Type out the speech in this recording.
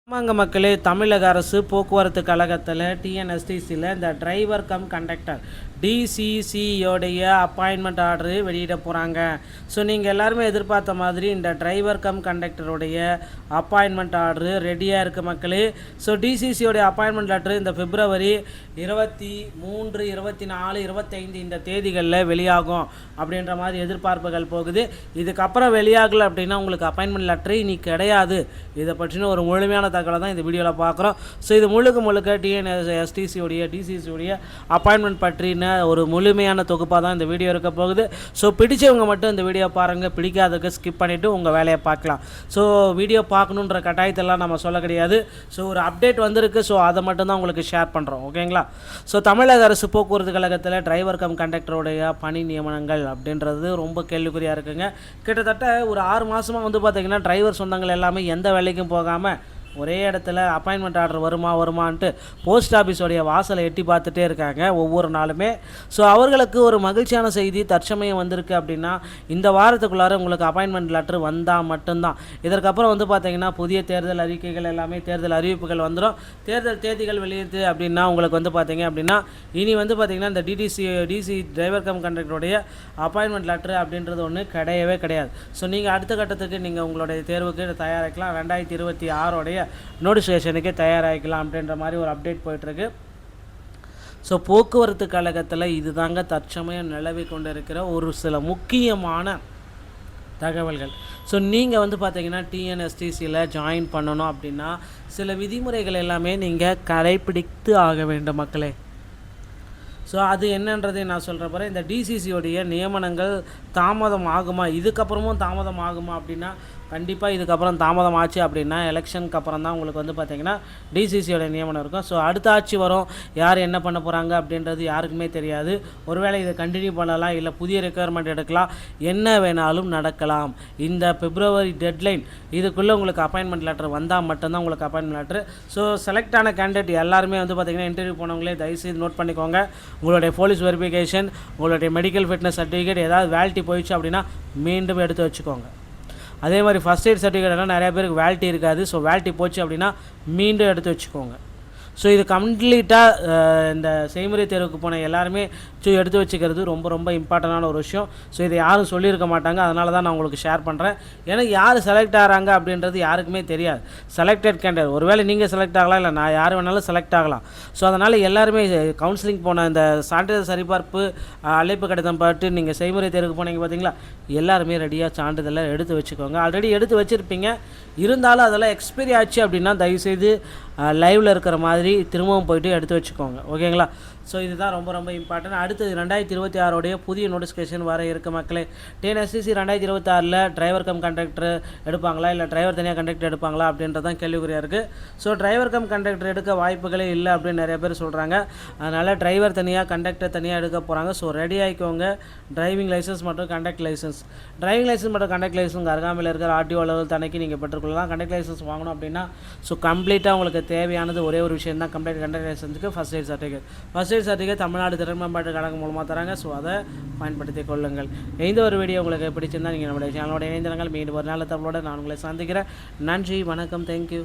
ஆமாங்க மக்களே, தமிழக அரசு போக்குவரத்து கழகத்தில் டிஎன்எஸ்டிசியில் இந்த டிரைவர் கம் கண்டக்டர் டிசிசியோடைய அப்பாயின்மெண்ட் ஆர்டரு வெளியிட போகிறாங்க. ஸோ நீங்கள் எல்லாருமே எதிர்பார்த்த மாதிரி இந்த டிரைவர் கம் கண்டக்டருடைய அப்பாயின்மெண்ட் ஆர்டரு ரெடியாக இருக்குது மக்களே. ஸோ டிசிசியோடைய அப்பாயின்மெண்ட் லெட்ரு இந்த பிப்ரவரி 23, 24, 25 இந்த தேதிகளில் வெளியாகும் அப்படின்ற மாதிரி எதிர்பார்ப்புகள் போகுது. இதுக்கப்புறம் வெளியாகலை அப்படின்னா உங்களுக்கு அப்பாயின்மெண்ட் லெட்ரு இனி கிடையாது. இதை பற்றின ஒரு முழுமையான தகவலை தான் இந்த வீடியோவில் பார்க்குறோம். ஸோ இது முழுக்க டிஎன்எஸ்டிசியோடைய டிசிசியோடைய அப்பாயின்மெண்ட் பற்றின ஒரு முழுமையான தொகுப்பாக தான் இந்த வீடியோ இருக்க போகுது. ஸோ பிடிச்சவங்க மட்டும் இந்த வீடியோ பாருங்கள், பிடிக்காததுக்கு ஸ்கிப் பண்ணிவிட்டு உங்கள் வேலையை பார்க்கலாம். ஸோ வீடியோ பார்க்கணுன்ற கட்டாயத்தெல்லாம் நம்ம சொல்ல கிடையாது. ஸோ ஒரு அப்டேட் வந்திருக்கு, ஸோ அதை மட்டும்தான் உங்களுக்கு ஷேர் பண்ணுறோம். ஓகேங்களா? ஸோ தமிழக அரசு போக்குவரத்து கழகத்தில் டிரைவர் கம் கண்டக்டருடைய பணி நியமனங்கள் அப்படின்றது ரொம்ப கேள்விக்குறியாக இருக்குங்க. கிட்டத்தட்ட ஒரு 6 மாதமாக பார்த்திங்கன்னா டிரைவர் சொந்தங்கள் எல்லாமே எந்த வேலைக்கும் போகாமல் ஒரே இடத்துல அப்பாயின்மெண்ட் ஆர்டர் வருமான்ட்டு போஸ்ட் ஆஃபீஸோடைய வாசலை எட்டி பார்த்துட்டே இருக்காங்க ஒவ்வொரு நாளுமே. ஸோ அவர்களுக்கு ஒரு மகிழ்ச்சியான செய்தி தற்சமயம் வந்திருக்கு அப்படின்னா இந்த வாரத்துக்குள்ளார உங்களுக்கு அப்பாயின்மெண்ட் லெட்டர் வந்தால் மட்டும்தான். இதற்கப்புறம் பார்த்திங்கன்னா புதிய தேர்தல் அறிக்கைகள் எல்லாமே தேர்தல் அறிவிப்புகள் வந்துடும். தேர்தல் தேதிகள் வெளியிட்டு அப்படின்னா உங்களுக்கு பார்த்திங்க அப்படின்னா இனி பார்த்திங்கன்னா இந்த டிசி டிரைவர் கம் கண்டக்டருடைய அப்பாயின்மெண்ட் லெட்டர் அப்படின்றது ஒன்று கிடையவே கிடையாது. ஸோ நீங்கள் அடுத்த கட்டத்துக்கு நீங்கள் உங்களுடைய தேர்வுக்கு தயாரிக்கலாம். 2026 நோட்டிஃபிகேஷனுக்கே தயாராகிக்கலாம் அப்படின்ற மாதிரி ஒரு அப்டேட் போயிட்டுருக்கு. ஸோ போக்குவரத்து கழகத்தில் இது தாங்க தற்சமயம் நிலவி கொண்டு இருக்கிற ஒரு சில முக்கியமான தகவல்கள். ஸோ நீங்கள் பார்த்தீங்கன்னா டிஎன்எஸ்டிசியில் ஜாயின் பண்ணணும் அப்படின்னா சில விதிமுறைகள் எல்லாமே நீங்கள் கடைப்பிடித்து ஆக வேண்டும் மக்களே. ஸோ அது என்னன்றதை நான் சொல்கிற போகிறேன். இந்த டிசிசியோடைய நியமனங்கள் தாமதம் ஆகுமா, இதுக்கப்புறமும் தாமதம் ஆகுமா அப்படின்னா கண்டிப்பாக இதுக்கப்புறம் தாமதம் ஆச்சு அப்படின்னா எலெக்ஷனுக்கு அப்புறம் தான் உங்களுக்கு பார்த்திங்கன்னா டிசிசியோட நியமனம் இருக்கும். ஸோ அடுத்த ஆட்சி வரும், யார் என்ன பண்ண போகிறாங்க அப்படின்றது யாருக்குமே தெரியாது. ஒருவேளை இதை கண்டினியூ பண்ணலாம், இல்லை புதிய ரெக்குயர்மெண்ட் எடுக்கலாம், என்ன வேணாலும் நடக்கலாம். இந்த பிப்ரவரி டெட்லைன் இதுக்குள்ளே உங்களுக்கு அப்பாயின்மெண்ட் லெட்டர் வந்தால் மட்டும்தான் உங்களுக்கு அப்பாயின்மெண்ட் லெட்டர். ஸோ செலக்ட் ஆன கேண்டிடேட் எல்லாருமே பார்த்திங்கன்னா இன்டர்வியூ போனவங்களே தயவுசெய்து நோட் பண்ணிக்கோங்க. உங்களுடைய போலீஸ் வெரிஃபிகேஷன், உங்களுடைய மெடிக்கல் ஃபிட்னஸ் சர்டிஃபிகேட் ஏதாவது வேலிட்டி போயிடுச்சு அப்படின்னா மீண்டும் எடுத்து வச்சுக்கோங்க. அதே மாதிரி ஃபஸ்ட் எய்ட் சர்டிஃபிகேட் எல்லாம் நிறைய பேருக்கு வேலிட்டி இருக்காது. ஸோ வேலிட்டி போச்சு அப்படின்னா மீண்டும் எடுத்து வச்சுக்கோங்க. ஸோ இது கம்ப்ளீட்டாக இந்த செய்முறை தேர்வுக்கு போன எல்லாருமே எடுத்து வச்சுக்கிறது ரொம்ப இம்பார்ட்டண்டான ஒரு விஷயம். ஸோ இதை யாரும் சொல்லியிருக்க மாட்டாங்க, அதனால தான் நான் உங்களுக்கு ஷேர் பண்ணுறேன். ஏன்னா யார் செலக்ட் ஆகிறாங்க அப்படின்றது யாருக்குமே தெரியாது. செலக்டட் கேண்டிடேட் ஒருவேளை நீங்கள் செலக்ட் ஆகலாம், இல்லை நான் யார் வேணாலும் செலக்ட் ஆகலாம். ஸோ அதனால் எல்லாருமே கவுன்சிலிங் போன இந்த சான்றிதழ் சரிபார்ப்பு அழைப்பு கடிதம் பார்த்து நீங்கள் செய்முறை தேர்வுக்கு போனீங்க பார்த்தீங்களா, எல்லாருமே ரெடியாக சான்றிதழை எடுத்து வச்சுக்கோங்க. ஆல்ரெடி எடுத்து வச்சுருப்பீங்க, இருந்தாலும் அதெல்லாம் எக்ஸ்பைரி ஆச்சு அப்படின்னா தயவுசெய்து லைவில் இருக்கிற மாதிரி திரும்பவும் போய்ட்டு எடுத்து வச்சுக்கோங்க. ஓகேங்களா? ஸோ இதுதான் ரொம்ப இம்பார்ட்டன்ட். அடுத்தது 2026 புதிய நோட்டிஃபிகேஷன் வர இருக்க மக்களே. டிஎன்எஸ்டிசி 2026 டிரைவர் கம் கண்டக்டர் எடுப்பாங்களா, இல்லை டிரைவர் தனியாக கண்டக்டர் எடுப்பாங்களா அப்படின்றதான் கேள்விக்குறியாக இருக்குது. ஸோ டிரைவர் கம் கண்டக்டர் எடுக்க வாய்ப்புகளே இல்லை அப்படின்னு நிறைய பேர் சொல்கிறாங்க. அதனால் டிரைவர் தனியாக கண்டக்டர் தனியாக எடுக்க போகிறாங்க. ஸோ ரெடி ஆகிக்கோங்க. டிரைவிங் லைசன்ஸ் மற்றும் கண்டக்ட் லைசன்ஸ், டிரைவிங் லைசன்ஸ் மற்றும் கண்டக்ட் லைசன்ஸ் அருகாமையில் இருக்கிற ஆர்டிஓ அலுவலகத்தில் தனக்கு நீங்கள் பெற்றுக்கொள்ளலாம். கண்டக்ட் லைசன்ஸ் வாங்கணும் அப்படின்னா ஸோ கம்ப்ளீட்டாக உங்களுக்கு தேவையானது ஒரே ஒரு விஷயம் தான், கண்டக்ட் லைசன்ஸுக்கு first aid certificate. First aid certificate Tamil Nadu திறன் மேம்பாட்டு கழகம் மூலமாக தராங்க. ஸோ அதை பயன்படுத்திக் கொள்ளுங்கள். இந்த ஒரு வீடியோ உங்களுக்கு பிடிச்சிருந்தால் நீங்கள் நம்முடைய சேனலோட இணைந்திருங்கள். மீண்டும் ஒரு நல்ல தகவலோடு நான் உங்களை சந்திக்கிறேன். நன்றி, வணக்கம், தேங்க்யூ.